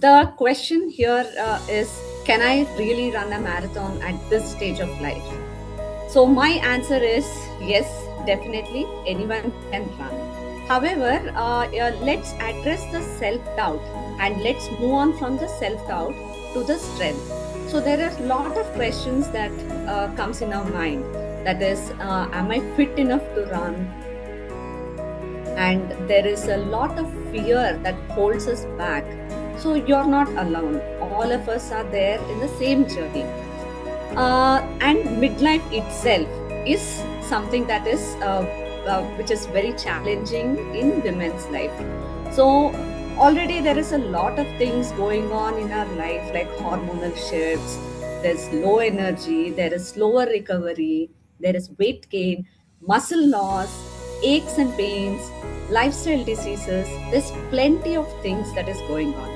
The question here is, can I really run a marathon at this stage of life? So, my answer is yes, definitely anyone can run. However, let's address the self doubt and let's move on from the self doubt to the strength. So, there are a lot of questions that comes in our mind. That is, am I fit enough to run? And there is a lot of fear that holds us back. So you're not alone. All of us are there in the same journey. And midlife itself is something that is which is very challenging in women's life. So already there is a lot of things going on in our life, like hormonal shifts. There's low energy, there is slower recovery, there is weight gain, muscle loss, aches and pains, lifestyle diseases. There's plenty of things that is going on.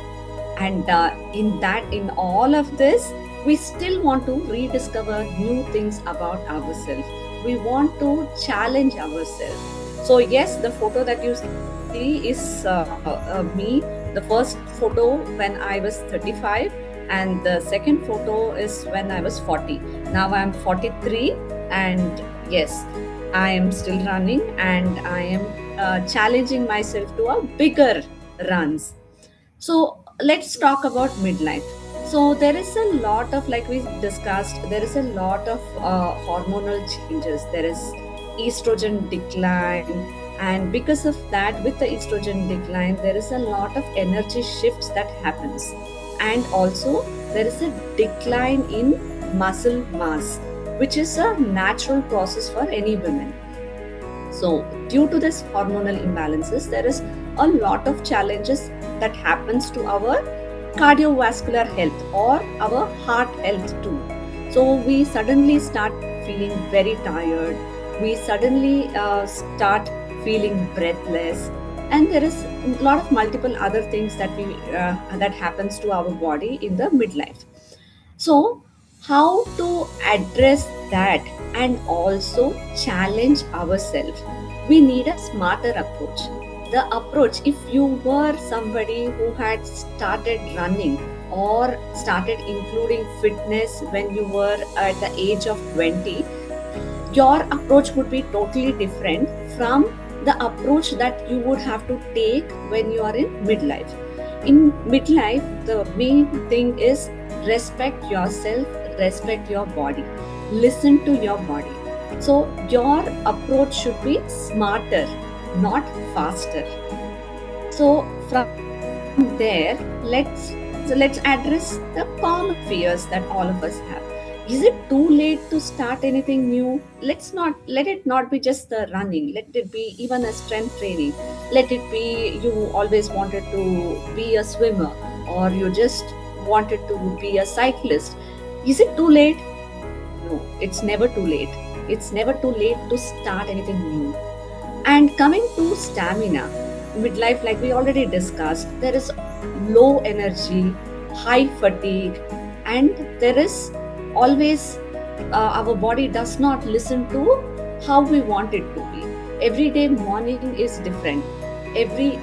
And in all of this, we still want to rediscover new things about ourselves. We want to challenge ourselves. So yes, the photo that you see is me, the first photo when I was 35, and the second photo is when I was 40. Now I'm 43, and yes, I am still running, and I am challenging myself to a bigger runs. So let's talk about midlife. So there is a lot of, like we discussed, there is a lot of hormonal changes. There is estrogen decline, and because of that, with the estrogen decline, there is a lot of energy shifts that happens, and also there is a decline in muscle mass, which is a natural process for any woman. So, due to this hormonal imbalances, there is a lot of challenges that happens to our cardiovascular health or our heart health too. So, we suddenly start feeling very tired. We suddenly start feeling breathless, and there is a lot of multiple other things that happens to our body in the midlife. So, how to address that and also challenge ourselves? We need a smarter approach. The approach, if you were somebody who had started running or started including fitness when you were at the age of 20, your approach would be totally different from the approach that you would have to take when you are in midlife. In midlife, the main thing is respect yourself, respect your body, listen to your body. So, your approach should be smarter, not faster. So, from there, let's address the common fears that all of us have. Is it too late to start anything new? Let it not be just the running. Let it be even a strength training. Let it be you always wanted to be a swimmer, or you just wanted to be a cyclist. Is it too late? No, it's never too late. It's never too late to start anything new. And coming to stamina, midlife, like we already discussed, there is low energy, high fatigue, and there is always our body does not listen to how we want it to be. Every day morning is different. Every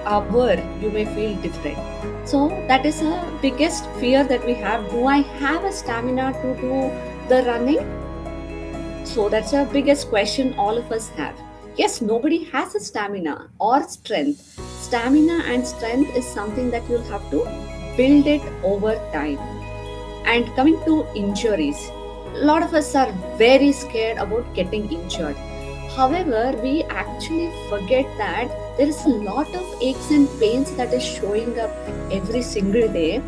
hour you may feel different. So that is a biggest fear that we have. Do I have a stamina to do the running? So that's the biggest question all of us have. Yes, nobody has a stamina or strength. Stamina and strength is something that you'll have to build it over time. And coming to injuries, a lot of us are very scared about getting injured. However, we actually forget that there is a lot of aches and pains that is showing up every single day,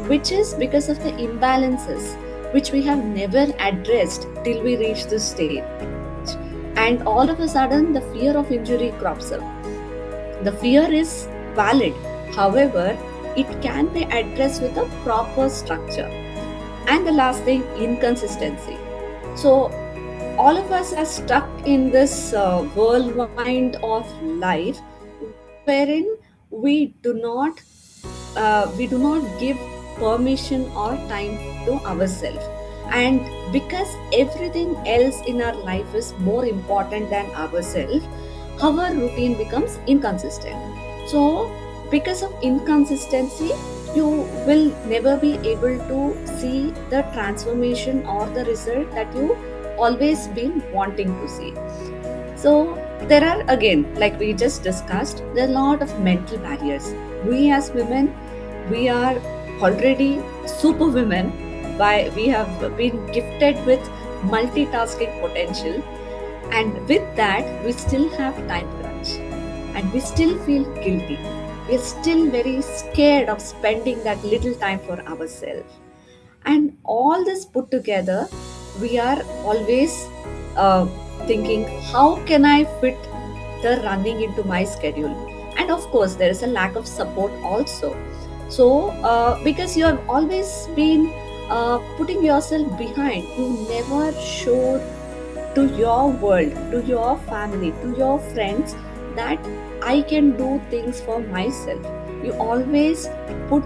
which is because of the imbalances which we have never addressed till we reach this stage. And all of a sudden, the fear of injury crops up. The fear is valid, however, it can be addressed with a proper structure. And the last thing, inconsistency. So, all of us are stuck in this whirlwind of life wherein we do not give permission or time to ourselves, and because everything else in our life is more important than ourselves, our routine becomes inconsistent. So because of inconsistency, you will never be able to see the transformation or the result that you always been wanting to see. So there are, again, like we just discussed, there are a lot of mental barriers. We as women, we are already super women. By we have been gifted with multitasking potential, and with that we still have time crunch, and we still feel guilty. We're still very scared of spending that little time for ourselves. And all this put together, we are always uh, thinking, how can I fit the running into my schedule? And of course, there is a lack of support also. So, because you have always been putting yourself behind, you never showed to your world, to your family, to your friends that I can do things for myself. You always put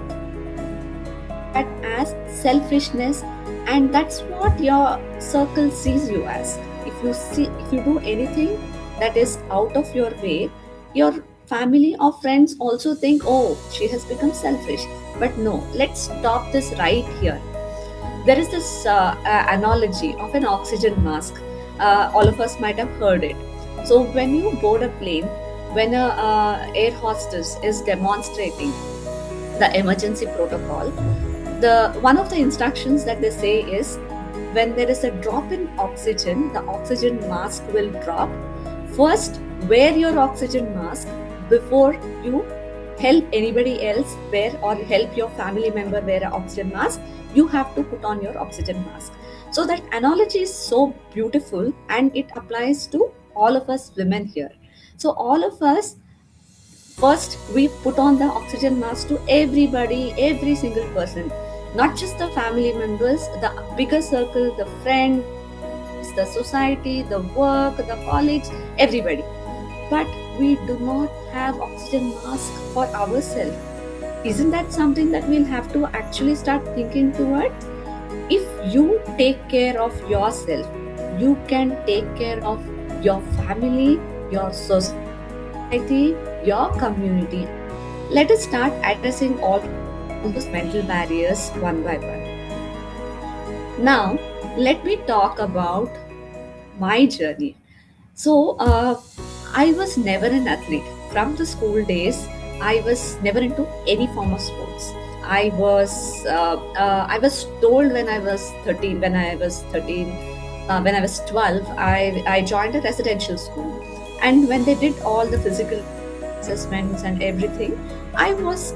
that as selfishness, and that's what your circle sees you as. If you do anything that is out of your way, your family or friends also think, oh, she has become selfish. But no, let's stop this right here. There is this analogy of an oxygen mask. All of us might have heard it. So when you board a plane, when a air hostess is demonstrating the emergency protocol, the one of the instructions that they say is, when there is a drop in oxygen, the oxygen mask will drop. First, wear your oxygen mask before you help anybody else wear, or help your family member wear an oxygen mask. You have to put on your oxygen mask. So that analogy is so beautiful, and it applies to all of us women here. So all of us, first, we put on the oxygen mask to everybody, every single person, not just the family members, the bigger circle, the friends, the society, the work, the colleagues, everybody. But we do not have oxygen mask for ourselves. Isn't that something that we'll have to actually start thinking toward? If you take care of yourself, you can take care of your family, your society, your community. Let us start addressing all those mental barriers one by one. Now, let me talk about my journey. So, I was never an athlete. From the school days, I was never into any form of sports. I was told when I was 13, when I was 12, I joined a residential school. And when they did all the physical assessments and everything, I was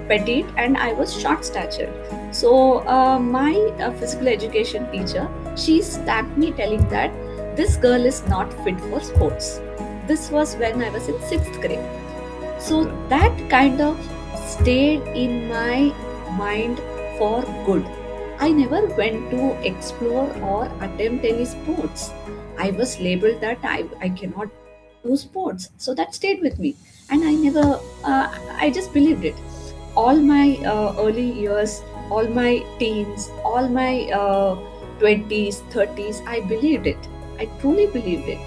petite and I was short statured. So my physical education teacher, she stabbed me telling that this girl is not fit for sports. This was when I was in sixth grade. So that kind of stayed in my mind for good. I never went to explore or attempt any sports. I was labeled that I cannot do sports. So that stayed with me. And I just believed it. All my early years, all my teens, all my 20s, 30s, I believed it. I truly believed it.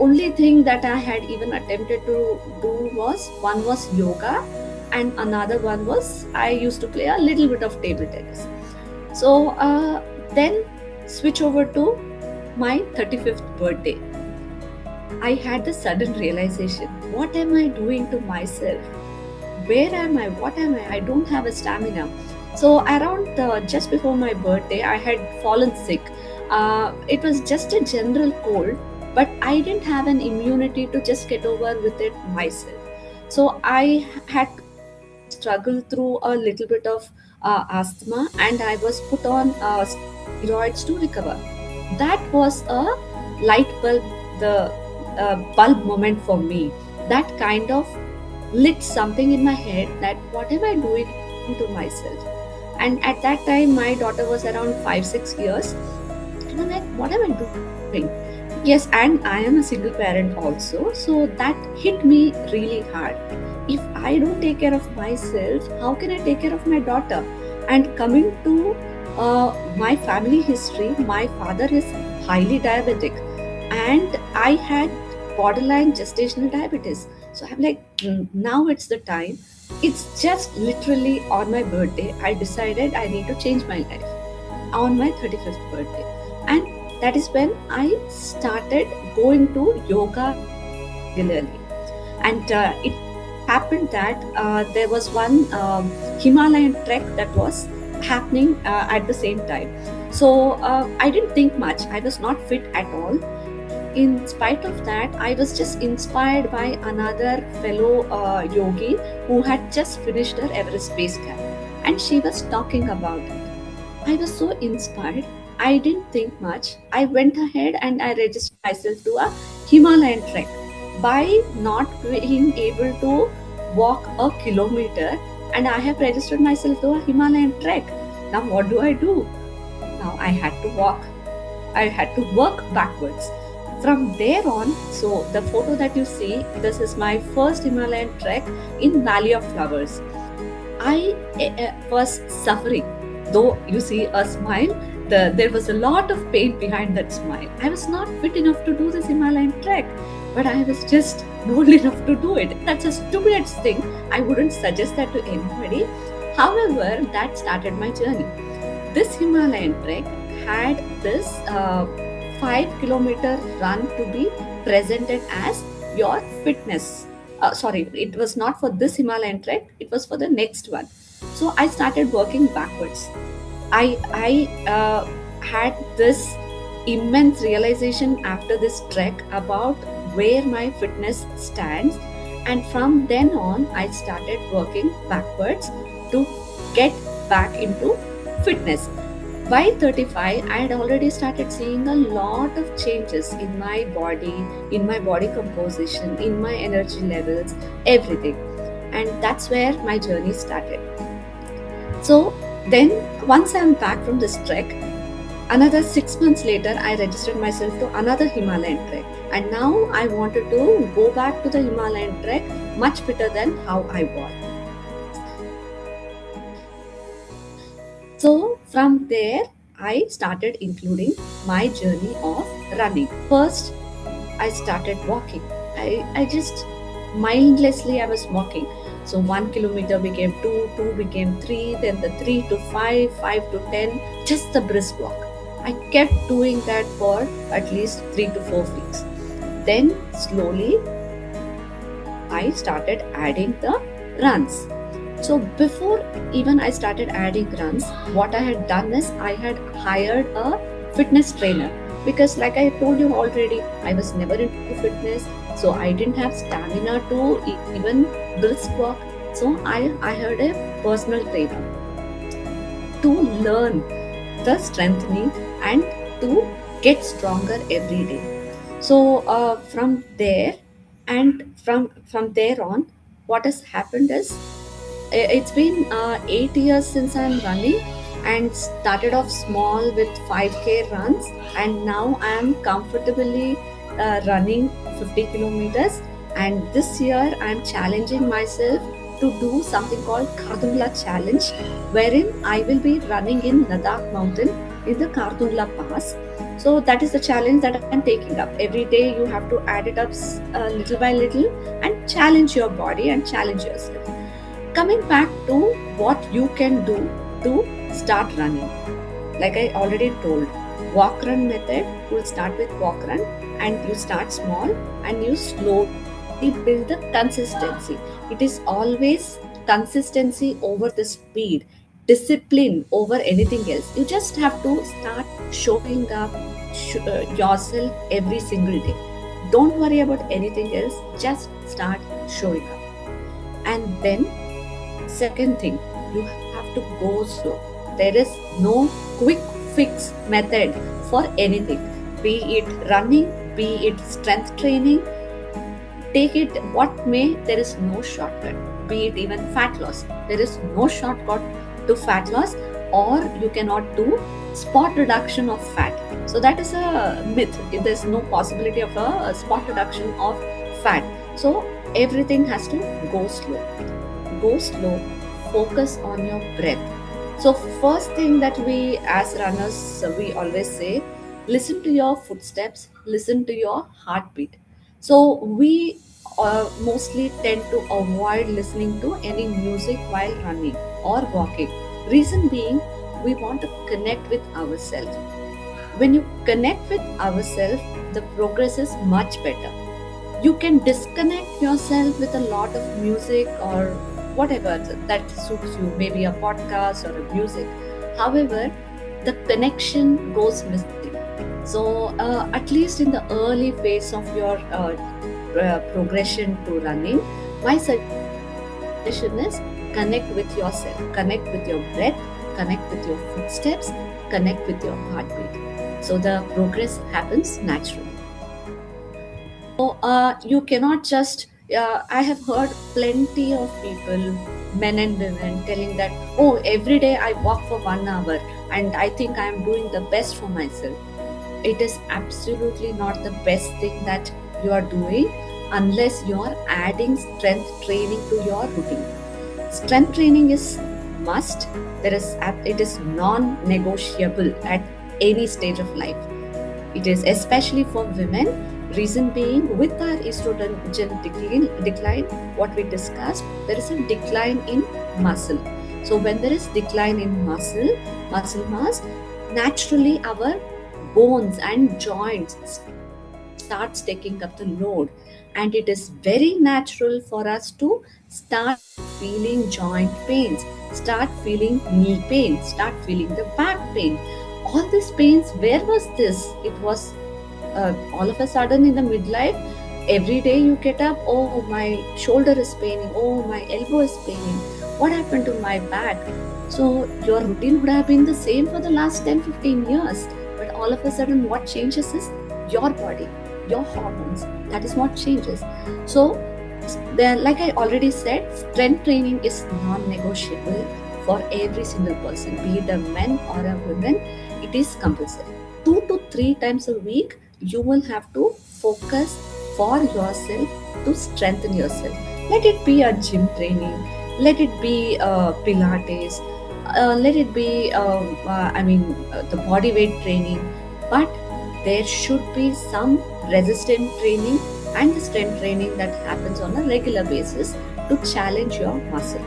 Only thing that I had even attempted to do was, one was yoga, and another one was I used to play a little bit of table tennis. So then switch over to my 35th birthday. I had the sudden realization, what am I doing to myself? Where am I? What am I? I don't have a stamina. So around just before my birthday, I had fallen sick. It was just a general cold, but I didn't have an immunity to just get over with it myself. So I had struggled through a little bit of asthma, and I was put on steroids to recover. That was a light bulb, the bulb moment for me. That kind of lit something in my head, that what am I doing to myself? And at that time, my daughter was around 5, 6 years, and I'm like, what am I doing? Yes, and I am a single parent also, so that hit me really hard. If I don't take care of myself, how can I take care of my daughter? And coming to my family history, my father is highly diabetic, and I had borderline gestational diabetes. So I'm like, now it's the time. It's just literally on my birthday, I decided I need to change my life on my 35th birthday. And that is when I started going to yoga regularly. And it happened that there was one Himalayan trek that was happening at the same time. So I didn't think much. I was not fit at all. In spite of that, I was just inspired by another fellow yogi who had just finished her Everest base camp, and she was talking about it. I was so inspired. I didn't think much. I went ahead and I registered myself to a Himalayan trek. By not being able to walk a kilometer, and I have registered myself to a Himalayan trek. Now, what do I do? Now, I had to walk. I had to work backwards. From there on, so the photo that you see, this is my first Himalayan trek in Valley of Flowers. I was suffering. Though you see a smile, there was a lot of pain behind that smile. I was not fit enough to do this Himalayan trek, but I was just bold enough to do it. That's a stupid thing. I wouldn't suggest that to anybody. However, that started my journey. This Himalayan trek had this 5 kilometer run to be presented as your fitness. Sorry, it was not for this Himalayan trek, it was for the next one. So I started working backwards. I had this immense realization after this trek about where my fitness stands, and from then on, I started working backwards to get back into fitness. By 35, I had already started seeing a lot of changes in my body composition, in my energy levels, everything. And that's where my journey started. So then, once I'm back from this trek, another 6 months later, I registered myself to another Himalayan trek. And now I wanted to go back to the Himalayan trek much fitter than how I was. So from there, I started including my journey of running. First, I started walking. I just mindlessly I was walking. So 1 kilometer became two, two became three, then the three to five, five to 10, just the brisk walk. I kept doing that for at least 3 to 4 weeks. Then slowly I started adding the runs. So before even I started adding runs, what I had done is I had hired a fitness trainer because, like I told you already, I was never into fitness, so I didn't have stamina to even brisk walk. So I hired a personal trainer to learn the strengthening and to get stronger every day. So from there and from there on, what has happened is it's been 8 years since I'm running and started off small with 5K runs, and now I am comfortably running 50 kilometers. And this year I'm challenging myself to do something called Kardungla Challenge, wherein I will be running in Ladakh mountain in the Kardungla Pass. So that is the challenge that I'm taking up. Every day you have to add it up little by little and challenge your body and challenge yourself. Coming back to what you can do to start running, like I already told, walk run method. You'll start with walk run and you start small and you slowly build the consistency. It is always consistency over the speed, discipline over anything else. You just have to start showing up yourself every single day. Don't worry about anything else, just start showing up. And then second thing, you have to go slow. There is no quick fix method for anything, be it running, be it strength training, take it what may, there is no shortcut. Be it even fat loss, there is no shortcut to fat loss, or you cannot do spot reduction of fat. So that is a myth. There's no possibility of a spot reduction of fat. So everything has to go slow. Go slow, focus on your breath. So first thing that we as runners we always say, listen to your footsteps, listen to your heartbeat. So we mostly tend to avoid listening to any music while running or walking. Reason being, we want to connect with ourselves. When you connect with ourselves, the progress is much better. You can disconnect yourself with a lot of music or whatever that suits you, maybe a podcast or a music. However, the connection goes missing. So, at least in the early phase of your progression to running, my suggestion is connect with yourself, connect with your breath, connect with your footsteps, connect with your heartbeat. So, the progress happens naturally. So you cannot just. I have heard plenty of people, men and women, telling that, oh, every day I walk for 1 hour and I think I am doing the best for myself. It is absolutely not the best thing that you are doing unless you are adding strength training to your routine. Strength training is must. It is non-negotiable at any stage of life. It is especially for women. Reason being, with our estrogen decline, what we discussed, there is a decline in muscle. So when there is decline in muscle mass, naturally our bones and joints starts taking up the load, and it is very natural for us to start feeling joint pains, start feeling knee pain, start feeling the back pain. All these pains, where was this? It was all of a sudden in the midlife. Every day you get up, oh, my shoulder is paining, oh, my elbow is paining, what happened to my back? So your routine would have been the same for the last 10-15 years, but all of a sudden what changes is your body, your hormones. That is what changes. So there, like I already said, strength training is non-negotiable for every single person, be it a man or a woman. It is compulsory. 2 to 3 times a week, you will have to focus for yourself to strengthen yourself. Let it be a gym training, let it be Pilates, let it be, the body weight training, but there should be some resistance training and the strength training that happens on a regular basis to challenge your muscle.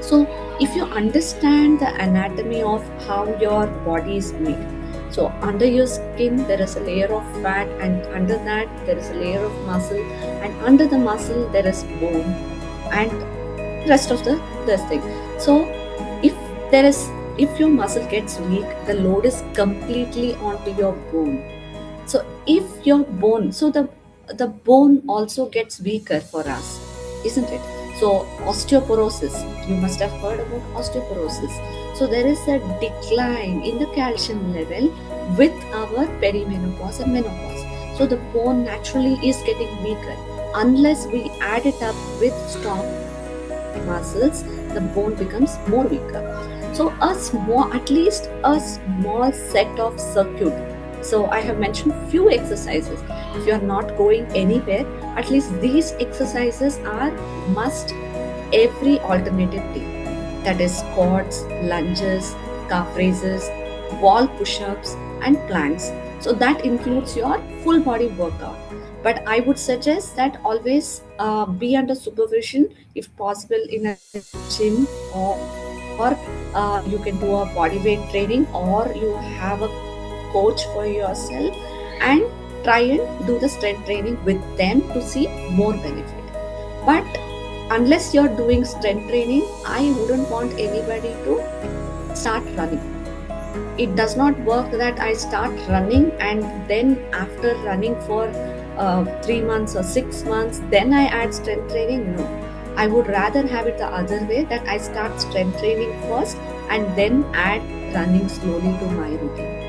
So, if you understand the anatomy of how your body is made, so under your skin there is a layer of fat, and under that there is a layer of muscle, and under the muscle there is bone, and rest of the this thing. So, if there is if your muscle gets weak, the load is completely onto your bone. So if your bone, so the bone also gets weaker for us, isn't it? So osteoporosis, you must have heard about osteoporosis. So there is a decline in the calcium level with our perimenopause and menopause. So the bone naturally is getting weaker. Unless we add it up with strong muscles, the bone becomes more weaker. So at least a small set of circuit. So I have mentioned few exercises. If you are not going anywhere, at least these exercises are must every alternative day. That is squats, lunges, calf raises, wall push-ups, and planks. So that includes your full body workout. But I would suggest that always be under supervision, if possible, in a gym, or you can do a body weight training, or you have a coach for yourself, and try and do the strength training with them to see more benefit. But unless you're doing strength training, I wouldn't want anybody to start running. It does not work that I start running and then after running for 3 months or 6 months, then I add strength training. No, I would rather have it the other way, that I start strength training first and then add running slowly to my routine.